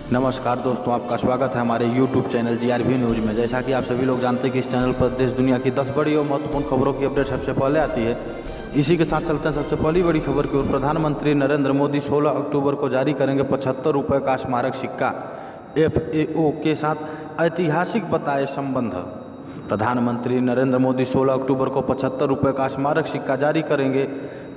नमस्कार दोस्तों, आपका स्वागत है हमारे YouTube चैनल GRV न्यूज़ में। जैसा कि आप सभी लोग जानते हैं कि इस चैनल पर देश दुनिया की 10 बड़ी और महत्वपूर्ण खबरों की अपडेट सबसे पहले आती है। इसी के साथ चलते हैं सबसे पहली बड़ी खबर की ओर। प्रधानमंत्री नरेंद्र मोदी 16 अक्टूबर को जारी करेंगे 75 रुपये का स्मारक सिक्का। FAO के साथ ऐतिहासिक बताए संबंध। प्रधानमंत्री नरेंद्र मोदी 16 अक्टूबर को 75 रुपये का स्मारक सिक्का जारी करेंगे।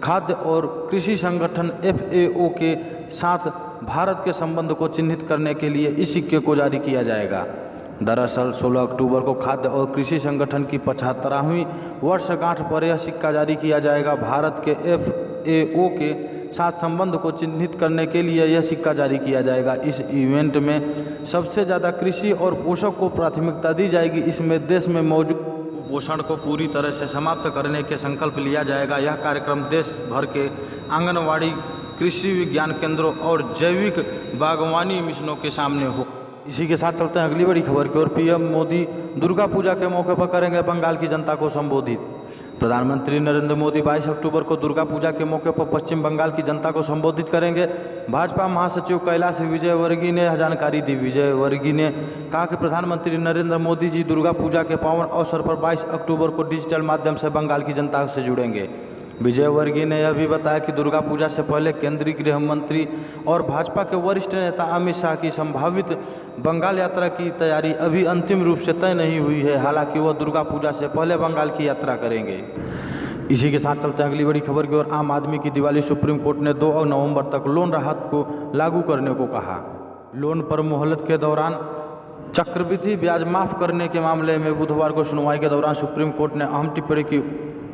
खाद्य और कृषि संगठन FAO के साथ भारत के संबंध को चिन्हित करने के लिए इस सिक्के को जारी किया जाएगा। दरअसल 16 अक्टूबर को खाद्य और कृषि संगठन की 75वीं वर्षगांठ पर यह सिक्का जारी किया जाएगा। भारत के FAO के साथ संबंध को चिन्हित करने के लिए यह सिक्का जारी किया जाएगा। इस इवेंट में सबसे ज़्यादा कृषि और पोषण को प्राथमिकता दी जाएगी। इसमें देश में मौजूद कुपोषण को पूरी तरह से समाप्त करने के संकल्प लिया जाएगा। यह कार्यक्रम देश भर के आंगनवाड़ी, कृषि विज्ञान केंद्रों और जैविक बागवानी मिशनों के सामने हो। इसी के साथ चलते हैं अगली बड़ी खबर की ओर। PM मोदी दुर्गा पूजा के मौके पर करेंगे बंगाल की जनता को संबोधित। प्रधानमंत्री नरेंद्र मोदी 22 अक्टूबर को दुर्गा पूजा के मौके पर पश्चिम बंगाल की जनता को संबोधित करेंगे। भाजपा महासचिव कैलाश विजयवर्गीय ने यह जानकारी दी। विजयवर्गीय ने कहा कि प्रधानमंत्री नरेंद्र मोदी जी दुर्गा पूजा के पावन अवसर पर 22 अक्टूबर को डिजिटल माध्यम से बंगाल की जनता से जुड़ेंगे। विजयवर्गीय ने यह भी बताया कि दुर्गा पूजा से पहले केंद्रीय गृह मंत्री और भाजपा के वरिष्ठ नेता अमित शाह की संभावित बंगाल यात्रा की तैयारी अभी अंतिम रूप से तय नहीं हुई है। हालांकि वह दुर्गा पूजा से पहले बंगाल की यात्रा करेंगे। इसी के साथ चलते हैं अगली बड़ी खबर की ओर। आम आदमी की दिवाली, सुप्रीम कोर्ट ने 2 नवंबर तक लोन राहत को लागू करने को कहा। लोन पर मोहलत के दौरान चक्रवृद्धि ब्याज माफ करने के मामले में बुधवार को सुनवाई के दौरान सुप्रीम कोर्ट ने अहम टिप्पणी की।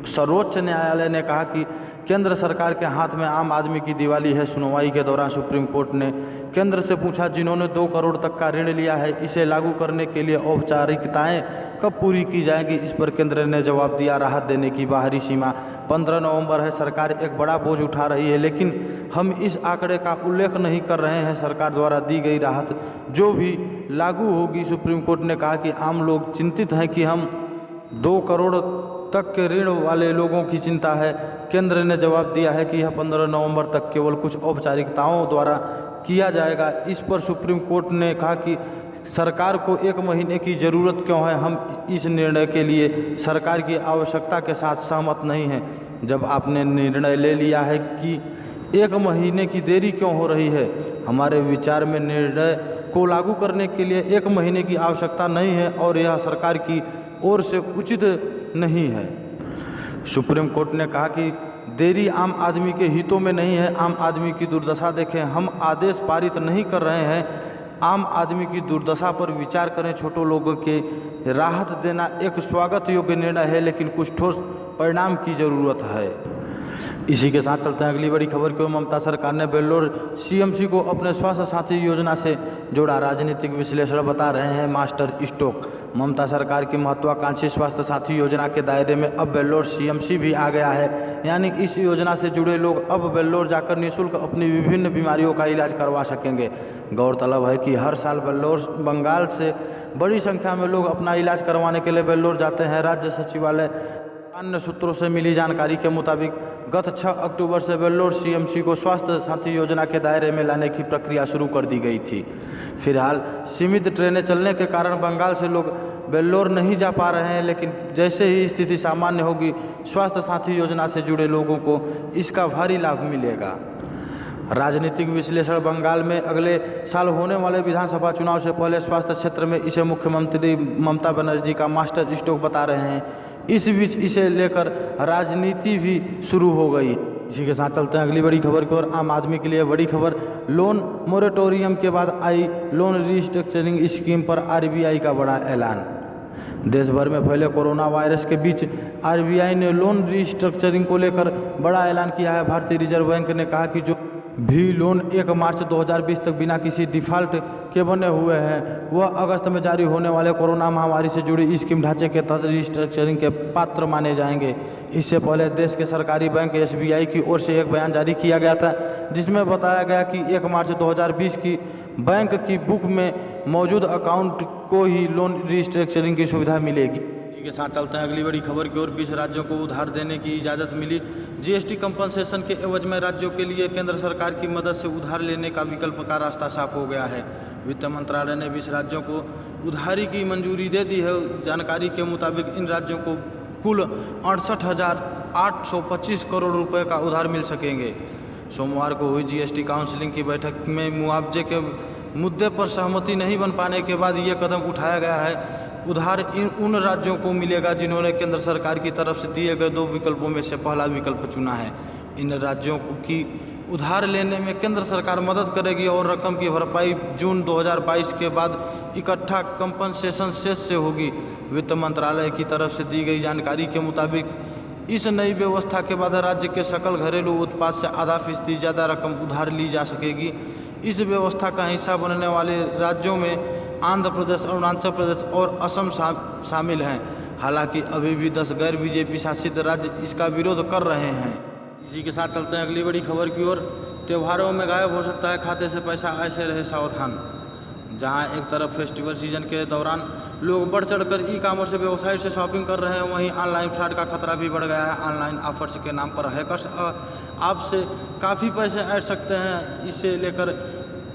सर्वोच्च न्यायालय ने कहा कि केंद्र सरकार के हाथ में आम आदमी की दिवाली है। सुनवाई के दौरान सुप्रीम कोर्ट ने केंद्र से पूछा, जिन्होंने 2 करोड़ तक का ऋण लिया है, इसे लागू करने के लिए औपचारिकताएं कब पूरी की जाएंगी। इस पर केंद्र ने जवाब दिया, राहत देने की बाहरी सीमा 15 नवंबर है। सरकार एक बड़ा बोझ उठा रही है, लेकिन हम इस आंकड़े का उल्लेख नहीं कर रहे हैं। सरकार द्वारा दी गई राहत जो भी लागू होगी। सुप्रीम कोर्ट ने कहा कि आम लोग चिंतित हैं कि हम 2 करोड़ तक के ऋण वाले लोगों की चिंता है। केंद्र ने जवाब दिया है कि यह 15 नवंबर तक केवल कुछ औपचारिकताओं द्वारा किया जाएगा। इस पर सुप्रीम कोर्ट ने कहा कि सरकार को 1 महीने की ज़रूरत क्यों है। हम इस निर्णय के लिए सरकार की आवश्यकता के साथ सहमत नहीं हैं। जब आपने निर्णय ले लिया है कि 1 महीने की देरी क्यों हो रही है, हमारे विचार में निर्णय को लागू करने के लिए 1 महीने की आवश्यकता नहीं है और यह सरकार की ओर से उचित नहीं है। सुप्रीम कोर्ट ने कहा कि देरी आम आदमी के हितों में नहीं है। आम आदमी की दुर्दशा देखें। हम आदेश पारित नहीं कर रहे हैं, आम आदमी की दुर्दशा पर विचार करें। छोटे लोगों के राहत देना एक स्वागत योग्य निर्णय है, लेकिन कुछ ठोस परिणाम की ज़रूरत है। इसी के साथ चलते हैं अगली बड़ी खबर की ओर। ममता सरकार ने वेल्लोर CMC को अपने स्वास्थ्य साथी योजना से जोड़ा। राजनीतिक विश्लेषण बता रहे हैं मास्टर स्टोक। ममता सरकार की महत्वाकांक्षी स्वास्थ्य साथी योजना के दायरे में अब वेल्लोर CMC भी आ गया है। यानी इस योजना से जुड़े लोग अब वेल्लोर जाकर निःशुल्क अपनी विभिन्न बीमारियों का इलाज करवा सकेंगे। गौरतलब है कि हर साल वेल्लोर बंगाल से बड़ी संख्या में लोग अपना इलाज करवाने के लिए वेल्लोर जाते हैं। राज्य सचिवालय अन्य सूत्रों से मिली जानकारी के मुताबिक गत 6 अक्टूबर से वेल्लोर CMC को स्वास्थ्य साथी योजना के दायरे में लाने की प्रक्रिया शुरू कर दी गई थी। फिलहाल सीमित ट्रेनें चलने के कारण बंगाल से लोग वेल्लोर नहीं जा पा रहे हैं, लेकिन जैसे ही स्थिति सामान्य होगी, स्वास्थ्य साथी योजना से जुड़े लोगों को इसका भारी लाभ मिलेगा। राजनीतिक विश्लेषण बंगाल में अगले साल होने वाले विधानसभा चुनाव से पहले स्वास्थ्य क्षेत्र में इसे मुख्यमंत्री ममता बनर्जी का मास्टर स्ट्रोक बता रहे हैं। इस बीच इसे लेकर राजनीति भी शुरू हो गई। इसी के साथ चलते हैं अगली बड़ी खबर की ओर। आम आदमी के लिए बड़ी खबर। लोन मोरेटोरियम के बाद आई लोन रीस्ट्रक्चरिंग स्कीम पर RBI का बड़ा ऐलान। देश भर में फैले कोरोना वायरस के बीच RBI ने लोन रीस्ट्रक्चरिंग को लेकर बड़ा ऐलान किया है। भारतीय रिजर्व बैंक ने कहा कि जो भी लोन 1 मार्च 2020 तक बिना किसी डिफ़ॉल्ट के बने हुए हैं, वह अगस्त में जारी होने वाले कोरोना महामारी से जुड़ी स्कीम ढांचे के तहत रिस्ट्रक्चरिंग के पात्र माने जाएंगे। इससे पहले देश के सरकारी बैंक SBI की ओर से एक बयान जारी किया गया था, जिसमें बताया गया कि 1 मार्च 2020 की बैंक की बुक में मौजूद अकाउंट को ही लोन रिस्ट्रक्चरिंग की सुविधा मिलेगी। के साथ चलते हैं अगली बड़ी खबर की ओर। 20 राज्यों को उधार देने की इजाज़त मिली। जीएसटी कंपनसेशन के एवज में राज्यों के लिए केंद्र सरकार की मदद से उधार लेने का विकल्प का रास्ता साफ हो गया है। वित्त मंत्रालय ने 20 राज्यों को उधारी की मंजूरी दे दी है। जानकारी के मुताबिक इन राज्यों को कुल 68,825 करोड़ रुपए का उधार मिल सकेंगे। सोमवार को हुई जीएसटी काउंसिलिंग की बैठक में मुआवजे के मुद्दे पर सहमति नहीं बन पाने के बाद ये कदम उठाया गया है। उधार उन राज्यों को मिलेगा जिन्होंने केंद्र सरकार की तरफ से दिए गए 2 विकल्पों में से पहला विकल्प चुना है। इन राज्यों की उधार लेने में केंद्र सरकार मदद करेगी और रकम की भरपाई जून 2022 के बाद इकट्ठा कंपनसेशन सेस से होगी। वित्त मंत्रालय की तरफ से दी गई जानकारी के मुताबिक इस नई व्यवस्था के बाद राज्य के सकल घरेलू उत्पाद से आधा फीसदी ज़्यादा रकम उधार ली जा सकेगी। इस व्यवस्था का हिस्सा बनने वाले राज्यों में आंध्र प्रदेश, अरुणाचल प्रदेश और असम शामिल हैं। हालांकि अभी भी 10 गैर बीजेपी शासित राज्य इसका विरोध कर रहे हैं। इसी के साथ चलते हैं अगली बड़ी खबर की ओर। त्योहारों में गायब हो सकता है खाते से पैसा, ऐसे रहे सावधान। जहां एक तरफ फेस्टिवल सीजन के दौरान लोग बढ़ चढ़कर ई-कॉमर्स वेबसाइट से शॉपिंग कर रहे हैं, वहीं ऑनलाइन फ्रॉड का खतरा भी बढ़ गया है। ऑनलाइन ऑफर्स के नाम पर हैकर्स आपसे काफ़ी पैसे ऐंठ सकते हैं। इसे लेकर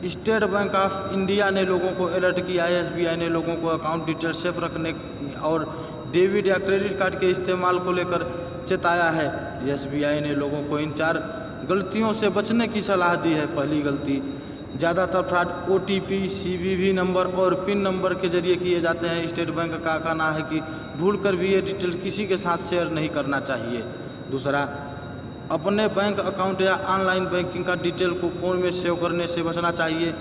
स्टेट बैंक ऑफ इंडिया ने लोगों को अलर्ट किया है। एसबीआई ने लोगों को अकाउंट डिटेल सेफ रखने और डेबिट या क्रेडिट कार्ड के इस्तेमाल को लेकर चेताया है। एसबीआई ने लोगों को इन 4 गलतियों से बचने की सलाह दी है। पहली गलती, ज़्यादातर फ्रॉड ओटीपी, सीवीवी नंबर और पिन नंबर के जरिए किए जाते हैं। स्टेट बैंक का कहना है कि भूलकर भी ये डिटेल किसी के साथ शेयर नहीं करना चाहिए। दूसरा, अपने बैंक अकाउंट या ऑनलाइन बैंकिंग का डिटेल को फ़ोन में सेव करने से बचना चाहिए।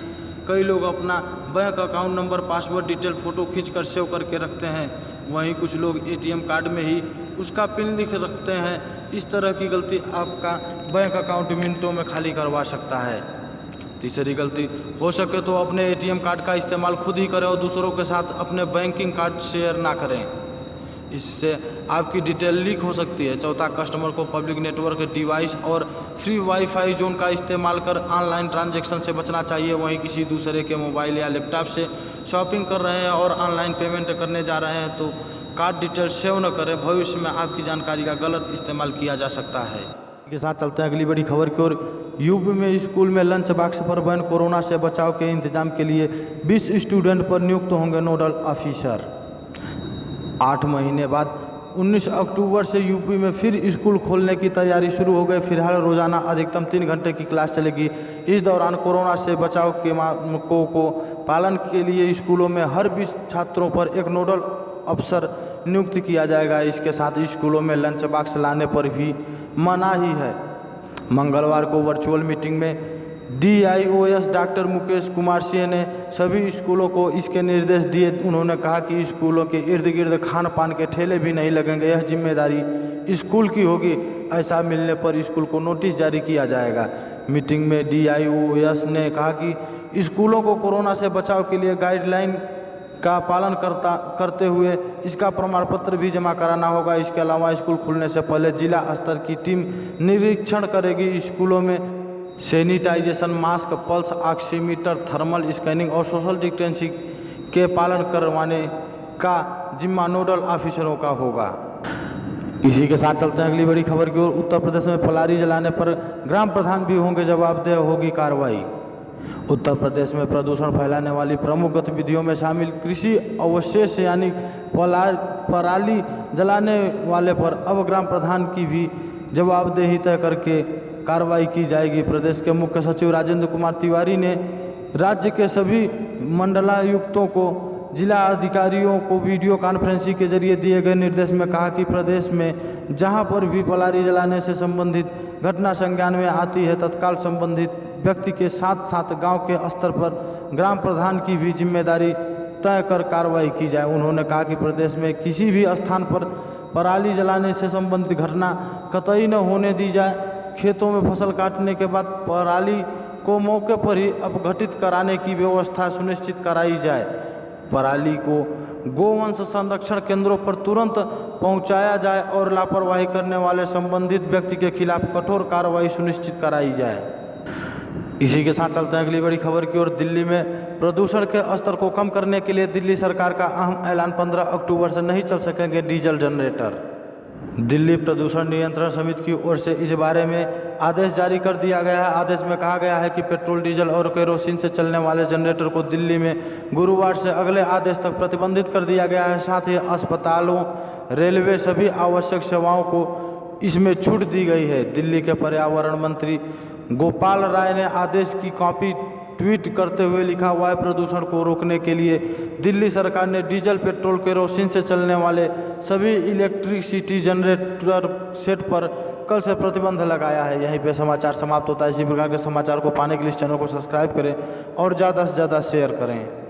कई लोग अपना bank account number, password detail photo खींचकर सेव करके रखते हैं। वहीं कुछ लोग एटीएम कार्ड में ही उसका पिन लिख रखते हैं। इस तरह की गलती आपका बैंक अकाउंट मिनटों में खाली करवा सकता है। तीसरी गलती, हो सके तो अपने एटीएम कार्ड का इस्तेमाल खुद ही करें और दूसरों के साथ अपने बैंकिंग कार्ड शेयर ना करें, इससे आपकी डिटेल लीक हो सकती है। चौथा, कस्टमर को पब्लिक नेटवर्क डिवाइस और फ्री वाईफाई जोन का इस्तेमाल कर ऑनलाइन ट्रांजैक्शन से बचना चाहिए। वहीं किसी दूसरे के मोबाइल या लैपटॉप से शॉपिंग कर रहे हैं और ऑनलाइन पेमेंट करने जा रहे हैं तो कार्ड डिटेल सेव न करें, भविष्य में आपकी जानकारी का गलत इस्तेमाल किया जा सकता है। के साथ चलते हैं अगली बड़ी खबर की ओर। यूपी में स्कूल में लंच बॉक्स पर बैन। कोरोना से बचाव के इंतजाम के लिए 20 स्टूडेंट पर नियुक्त होंगे नोडल ऑफिसर। 8 महीने बाद 19 अक्टूबर से यूपी में फिर स्कूल खोलने की तैयारी शुरू हो गई। फिलहाल रोजाना अधिकतम 3 घंटे की क्लास चलेगी। इस दौरान कोरोना से बचाव के मानकों को पालन के लिए स्कूलों में हर 20 छात्रों पर एक नोडल अफसर नियुक्त किया जाएगा। इसके साथ स्कूलों में लंच बॉक्स लाने पर भी मनाही है। मंगलवार को वर्चुअल मीटिंग में DIOS डॉक्टर मुकेश कुमार सिंह ने सभी स्कूलों को इसके निर्देश दिए। उन्होंने कहा कि स्कूलों के इर्द गिर्द खान पान के ठेले भी नहीं लगेंगे। यह जिम्मेदारी स्कूल की होगी। ऐसा मिलने पर स्कूल को नोटिस जारी किया जाएगा। मीटिंग में DIOS ने कहा कि स्कूलों को कोरोना से बचाव के लिए गाइडलाइन का पालन करते हुए इसका प्रमाण पत्र भी जमा कराना होगा। इसके अलावा स्कूल खुलने से पहले जिला स्तर की टीम निरीक्षण करेगी। स्कूलों में sanitisation, mask, pulse oximeter, thermal scanning और सोशल डिस्टेंसिंग के पालन करवाने का जिम्मा नोडल ऑफिसरों का होगा। इसी के साथ चलते हैं अगली बड़ी खबर की ओर। उत्तर प्रदेश में पलारी जलाने पर ग्राम प्रधान भी होंगे जवाबदेह, होगी कार्रवाई। उत्तर प्रदेश में प्रदूषण फैलाने वाली प्रमुख गतिविधियों में शामिल कृषि अवशेष यानी पराली जलाने वाले पर अब ग्राम प्रधान की भी जवाबदेही तय करके कार्रवाई की जाएगी। प्रदेश के मुख्य सचिव राजेंद्र कुमार तिवारी ने राज्य के सभी मंडलायुक्तों को, जिला अधिकारियों को वीडियो कॉन्फ्रेंसिंग के जरिए दिए गए निर्देश में कहा कि प्रदेश में जहां पर भी पलारी जलाने से संबंधित घटना संज्ञान में आती है, तत्काल संबंधित व्यक्ति के साथ साथ गांव के स्तर पर ग्राम प्रधान की भी जिम्मेदारी तय कर कार्रवाई की जाए। उन्होंने कहा कि प्रदेश में किसी भी स्थान पर पराली जलाने से संबंधित घटना कतई न होने दी जाए। खेतों में फसल काटने के बाद पराली को मौके पर ही अपघटित कराने की व्यवस्था सुनिश्चित कराई जाए। पराली को गोवंश संरक्षण केंद्रों पर तुरंत पहुंचाया जाए और लापरवाही करने वाले संबंधित व्यक्ति के खिलाफ कठोर कार्रवाई सुनिश्चित कराई जाए। इसी के साथ चलते हैं अगली बड़ी खबर की ओर। दिल्ली में प्रदूषण के स्तर को कम करने के लिए दिल्ली सरकार का अहम ऐलान, 15 अक्टूबर से नहीं चल सकेंगे डीजल जनरेटर। दिल्ली प्रदूषण नियंत्रण समिति की ओर से इस बारे में आदेश जारी कर दिया गया है। आदेश में कहा गया है कि पेट्रोल, डीजल और केरोसिन से चलने वाले जनरेटर को दिल्ली में गुरुवार से अगले आदेश तक प्रतिबंधित कर दिया गया है। साथ ही अस्पतालों, रेलवे, सभी आवश्यक सेवाओं को इसमें छूट दी गई है। दिल्ली के पर्यावरण मंत्री गोपाल राय ने आदेश की कॉपी ट्वीट करते हुए लिखा हुआ है, प्रदूषण को रोकने के लिए दिल्ली सरकार ने डीजल, पेट्रोल, केरोसिन से चलने वाले सभी इलेक्ट्रिसिटी जनरेटर सेट पर कल से प्रतिबंध लगाया है। यहीं पे समाचार समाप्त होता है। इसी प्रकार के समाचार को पाने के लिए इस चैनल को सब्सक्राइब करें और ज़्यादा से ज़्यादा शेयर करें।